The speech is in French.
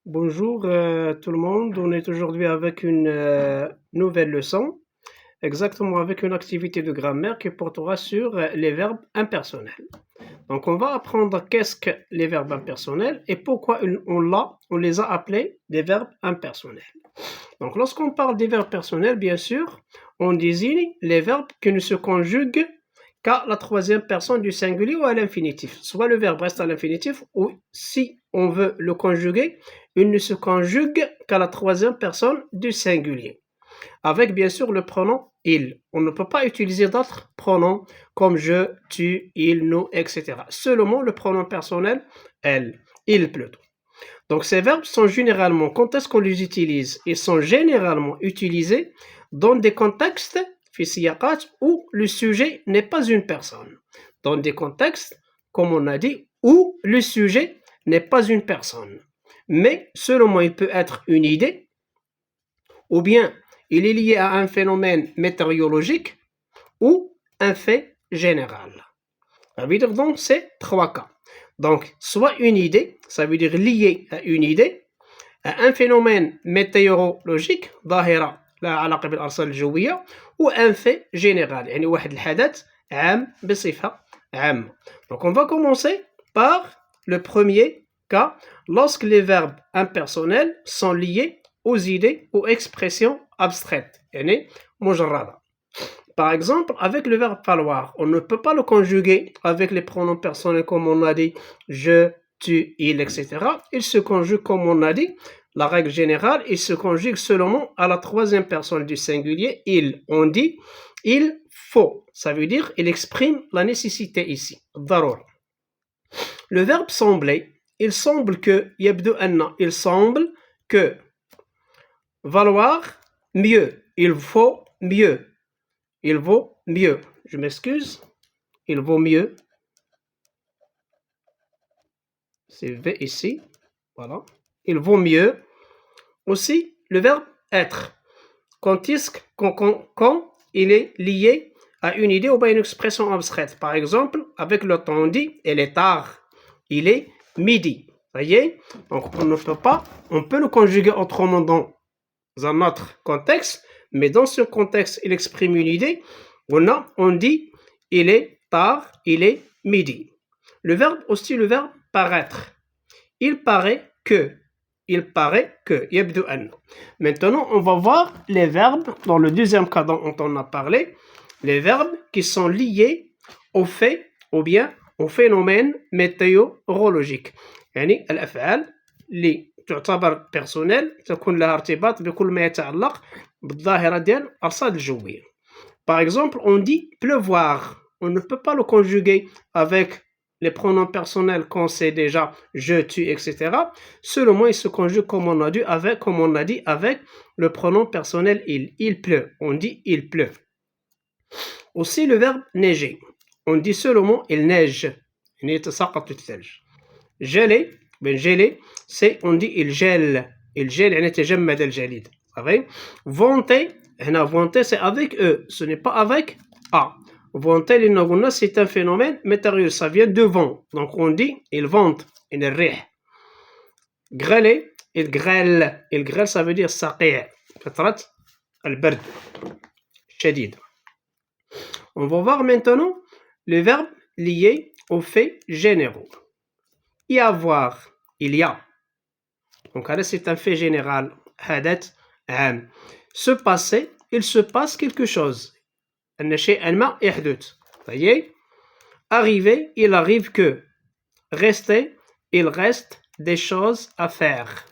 Bonjour tout le monde, on est aujourd'hui avec une nouvelle leçon, exactement avec une activité de grammaire qui portera sur les verbes impersonnels. Donc on va apprendre qu'est-ce que les verbes impersonnels et pourquoi on les a appelés des verbes impersonnels. Donc lorsqu'on parle des verbes personnels, bien sûr, on désigne les verbes qui ne se conjuguent qu'à la troisième personne du singulier ou à l'infinitif. Soit le verbe reste à l'infinitif ou si on veut le conjuguer, il ne se conjugue qu'à la troisième personne du singulier. Avec bien sûr le pronom il. On ne peut pas utiliser d'autres pronoms comme je, tu, il, nous, etc. Seulement le pronom personnel elle, il plutôt. Donc ces verbes sont généralement, quand est-ce qu'on les utilise? Ils sont généralement utilisés dans des contextes où le sujet n'est pas une personne. Dans des contextes, comme on a dit, où le sujet n'est pas une personne. Mais seulement il peut être une idée, ou bien il est lié à un phénomène météorologique, ou un fait général. Ça veut dire donc c'est trois cas. Donc, soit une idée, ça veut dire lié à une idée, à un phénomène météorologique, ظاهرة لها علاقة بالأرصاد الجوية, ou un fait général, يعني واحد الحدث عام بصفة عامة. Donc, on va commencer par le premier cas, lorsque les verbes impersonnels sont liés aux idées ou expressions abstraites, يعني مجردة. Par exemple, avec le verbe falloir, on ne peut pas le conjuguer avec les pronoms personnels comme on a dit je, tu, il, etc. Il se conjugue comme on a dit. La règle générale, il se conjugue seulement à la troisième personne du singulier. Il, on dit il faut. Ça veut dire il exprime la nécessité ici. ضرورة. Le verbe sembler, il semble que يبدو أن, il semble que valoir mieux, il faut mieux. Il vaut mieux. Je m'excuse. Il vaut mieux. C'est V ici. Voilà. Il vaut mieux. Aussi, le verbe être. Quand il est lié à une idée ou à une expression abstraite. Par exemple, avec le temps, on dit il est tard. Il est midi. Vous voyez? Donc, on ne peut pas. On peut le conjuguer autrement dans un autre contexte. Mais dans ce contexte, il exprime une idée. On dit il est tard, il est midi. Le verbe aussi, le verbe paraître. Il paraît que. Il paraît que. يبدو أن. Maintenant, on va voir les verbes dans le deuxième cas dont on a parlé. Les verbes qui sont liés au fait ou bien au phénomène météorologique. يعني الأفعال اللي تعتبر personnelle تكون لها ارتباط بكل ما يتعلق بالظاهرة ديال الأرصاد الجوية. Par exemple, on dit pleuvoir. On ne peut pas le conjuguer avec les pronoms personnels qu'on sait déjà je, tu, etc. Seulement, il se conjugue comme on a dit avec le pronom personnel il. Il pleut. On dit il pleut. Aussi le verbe neiger. On dit seulement il neige. Geler, c'est on dit il gèle. Il gèle يعني تجمد الجليد. Vanter, vanter c'est avec E, ce n'est pas avec A. Vanter, c'est un phénomène météorologique, ça vient de vent. Donc on dit il vente, il rih. Grêler, il grêle. Il grêle, ça veut dire saqi'. فترة البرد شديد. On va voir maintenant les verbes liés aux faits généraux. Y avoir, il y a. Donc là c'est un fait général. حدث عام. Se passer, il se passe quelque chose. أن شيئا ما يحدث. Voyez? Arriver, il arrive que. Rester, il reste des choses à faire.